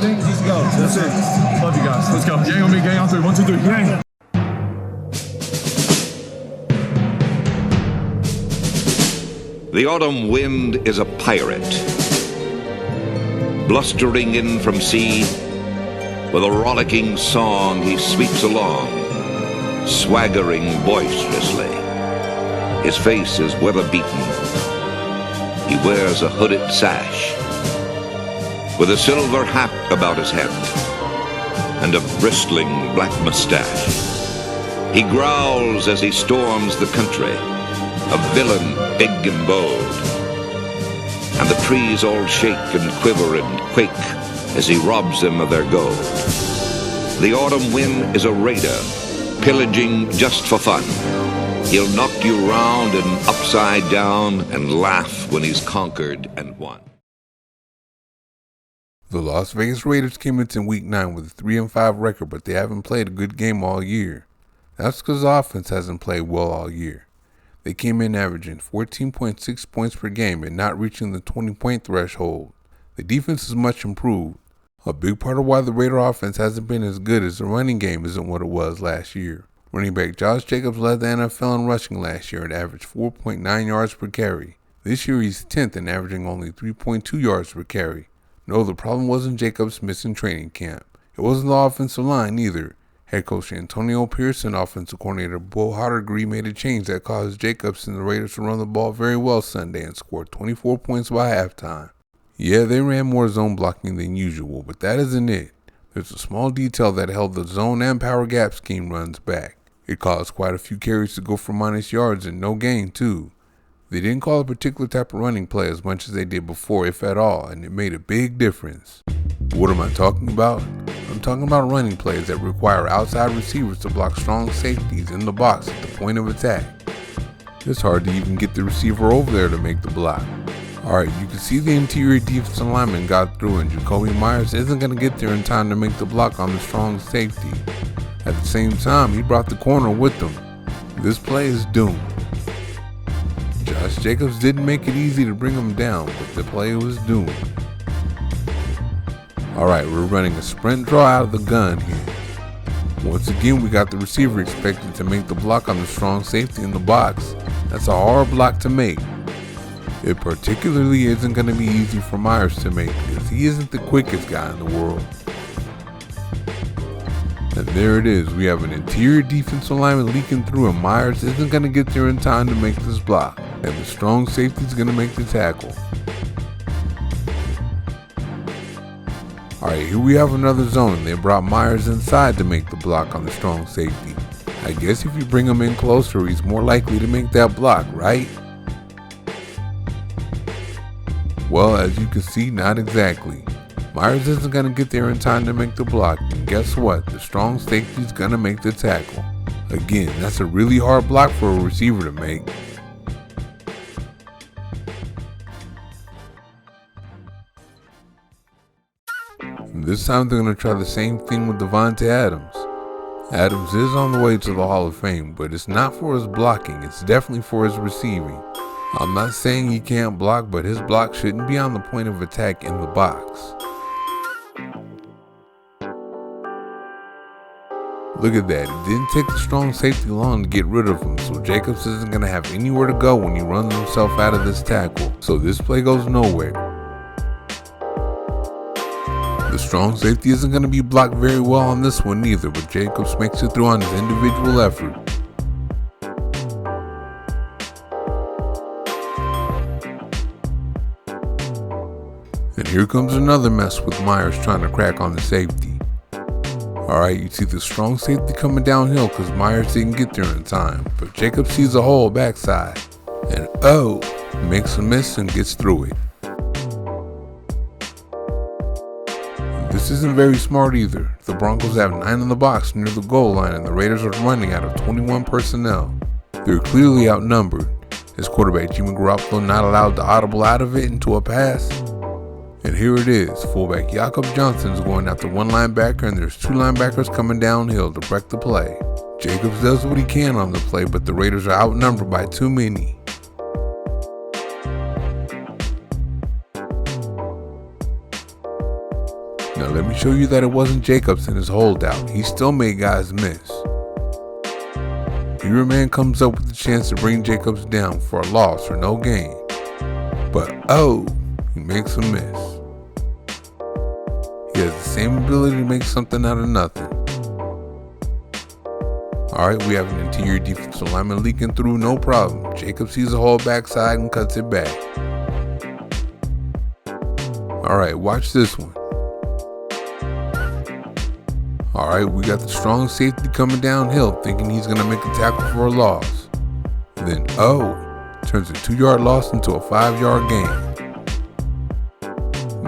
things, let's go. That's it. Love you guys. Let's go. Gang on me, gang on three. 1, 2, 3. Gang. The autumn wind is a pirate, blustering in from sea. With a rollicking song he sweeps along, swaggering boisterously. His face is weather-beaten. He wears a hooded sash, with a silver hat about his head, and a bristling black mustache. He growls as he storms the country, a villain big and bold. And the trees all shake and quiver and quake as he robs them of their gold. The autumn wind is a raider, pillaging just for fun. He'll knock you round and upside down and laugh when he's conquered and won. The Las Vegas Raiders came into Week 9 with a 3-5 record, but they haven't played a good game all year. That's because the offense hasn't played well all year. They came in averaging 14.6 points per game and not reaching the 20-point threshold. The defense is much improved. A big part of why the Raider offense hasn't been as good is the running game isn't what it was last year. Running back Josh Jacobs led the NFL in rushing last year and averaged 4.9 yards per carry. This year he's 10th and averaging only 3.2 yards per carry. No, the problem wasn't Jacobs missing training camp. It wasn't the offensive line either. Head coach Antonio Pierce and offensive coordinator Bo Hottergree made a change that caused Jacobs and the Raiders to run the ball very well Sunday and scored 24 points by halftime. Yeah, they ran more zone blocking than usual, but that isn't it. There's a small detail that held the zone and power gap scheme runs back. It caused quite a few carries to go for minus yards and no gain too. They didn't call a particular type of running play as much as they did before, if at all, and it made a big difference. What am I talking about? I'm talking about running plays that require outside receivers to block strong safeties in the box at the point of attack. It's hard to even get the receiver over there to make the block. Alright, you can see the interior defensive lineman got through and Jakobi Meyers isn't going to get there in time to make the block on the strong safety. At the same time, he brought the corner with him. This play is doomed. Josh Jacobs didn't make it easy to bring him down, but the play was doomed. Alright, we're running a sprint draw out of the gun here. Once again, we got the receiver expected to make the block on the strong safety in the box. That's a hard block to make. It particularly isn't going to be easy for Meyers to make because he isn't the quickest guy in the world. And there it is, we have an interior defensive lineman leaking through and Meyers isn't going to get there in time to make this block. And the strong safety is going to make the tackle. Alright, here we have another zone and they brought Meyers inside to make the block on the strong safety. I guess if you bring him in closer, he's more likely to make that block, right? Well, as you can see, not exactly. Meyers isn't going to get there in time to make the block, and guess what? The strong safety is going to make the tackle. Again, that's a really hard block for a receiver to make. And this time they're going to try the same thing with Davante Adams. Adams is on the way to the Hall of Fame, but it's not for his blocking, it's definitely for his receiving. I'm not saying he can't block, but his block shouldn't be on the point of attack in the box. Look at that, it didn't take the strong safety long to get rid of him, so Jacobs isn't going to have anywhere to go when he runs himself out of this tackle, so this play goes nowhere. The strong safety isn't going to be blocked very well on this one either, but Jacobs makes it through on his individual effort. And here comes another mess with Meyers trying to crack on the safety. Alright, you see the strong safety coming downhill because Meyers didn't get there in time, but Jacobs sees a hole backside, and makes a miss and gets through it. This isn't very smart either. The Broncos have 9 in the box near the goal line and the Raiders are running out of 21 personnel. They're clearly outnumbered. Is quarterback Jimmy Garoppolo not allowed to audible out of it into a pass? And here it is, fullback Jakob Johnson is going after one linebacker and there's 2 linebackers coming downhill to break the play. Jacobs does what he can on the play, but the Raiders are outnumbered by too many. Now let me show you that it wasn't Jacobs in his holdout. He still made guys miss. Your man comes up with the chance to bring Jacobs down for a loss or no gain. But he makes a miss. He has the same ability to make something out of nothing. Alright, we have an interior defensive lineman leaking through, no problem. Jacobs sees a hole backside and cuts it back. Alright, watch this one. Alright, we got the strong safety coming downhill, thinking he's going to make a tackle for a loss. Then, turns a 2-yard loss into a 5-yard gain.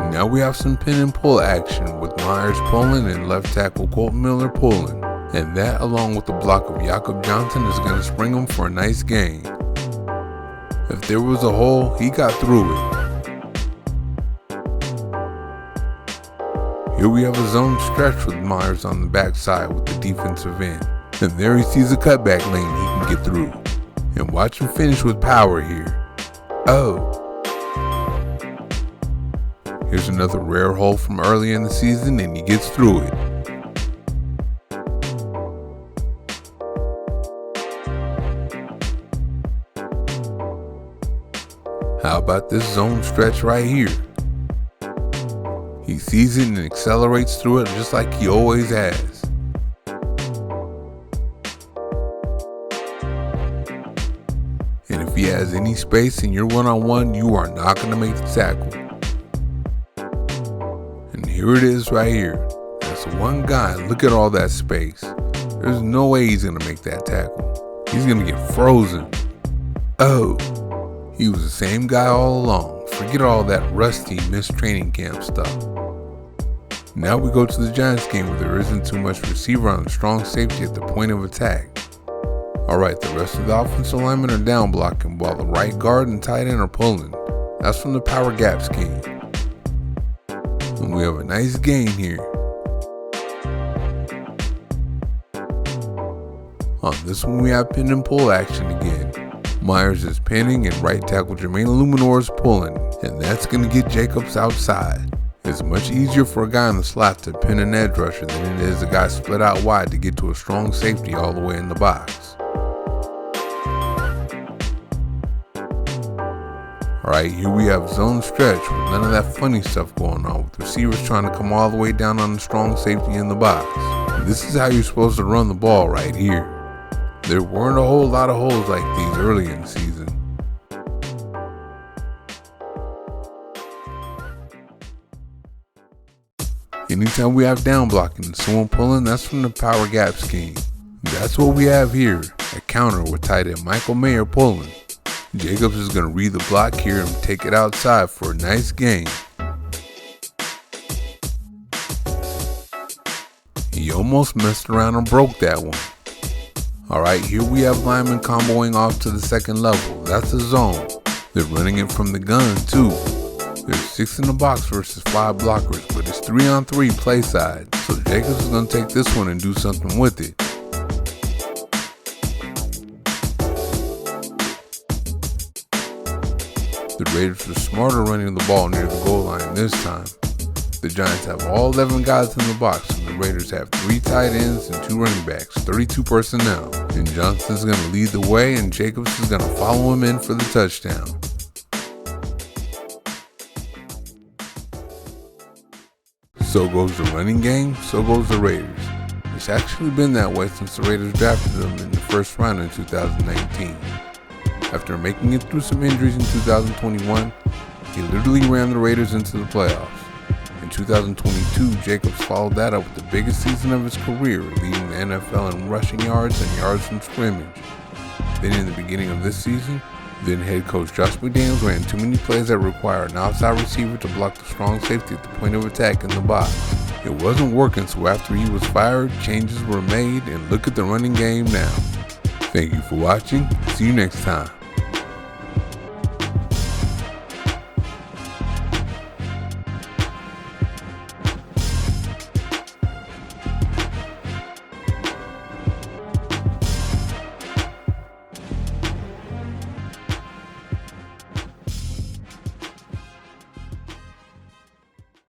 Now we have some pin and pull action with Myers pulling and left tackle Colton Miller pulling. And that, along with the block of Jakob Johnson, is going to spring him for a nice gain. If there was a hole, he got through it. Here we have a zone stretch with Myers on the backside with the defensive end. And there he sees a cutback lane he can get through. And watch him finish with power here. Here's another rare hole from early in the season, and he gets through it. How about this zone stretch right here? He sees it and accelerates through it just like he always has. And if he has any space in your one-on-one, you are not going to make the tackle. And here it is right here. That's one guy. Look at all that space. There's no way he's going to make that tackle. He's going to get frozen. He was the same guy all along. Forget all that rusty missed training camp stuff. Now we go to the Giants game where there isn't too much receiver on the strong safety at the point of attack. Alright, the rest of the offensive linemen are down blocking while the right guard and tight end are pulling. That's from the power gap scheme. And we have a nice gain here. On this one we have pin and pull action again. Myers is pinning and right tackle Jermaine Illuminor is pulling, and that's going to get Jacobs outside. It's much easier for a guy in the slot to pin an edge rusher than it is a guy split out wide to get to a strong safety all the way in the box. Alright, here we have zone stretch with none of that funny stuff going on, with receivers trying to come all the way down on the strong safety in the box. And this is how you're supposed to run the ball right here. There weren't a whole lot of holes like these early in the season. Anytime we have down blocking and someone pulling, that's from the power gap scheme. That's what we have here, a counter with tight end Michael Mayer pulling. Jacobs is going to read the block here and take it outside for a nice gain. He almost messed around and broke that one. Alright, here we have linemen comboing off to the second level. That's a zone. They're running it from the gun too. There's 6 in the box versus 5 blockers, but it's 3-on-3 play side. So Jacobs is going to take this one and do something with it. The Raiders were smarter running the ball near the goal line this time. The Giants have all 11 guys in the box, and the Raiders have 3 tight ends and 2 running backs, 32 personnel. And Johnson's going to lead the way, and Jacobs is going to follow him in for the touchdown. So goes the running game, so goes the Raiders. It's actually been that way since the Raiders drafted them in the first round in 2019. After making it through some injuries in 2021, he literally ran the Raiders into the playoffs. In 2022, Jacobs followed that up with the biggest season of his career, leading the NFL in rushing yards and yards from scrimmage. Then in the beginning of this season, then head coach Josh McDaniels ran too many plays that required an outside receiver to block the strong safety at the point of attack in the box. It wasn't working, so after he was fired, changes were made, and look at the running game now. Thank you for watching. See you next time.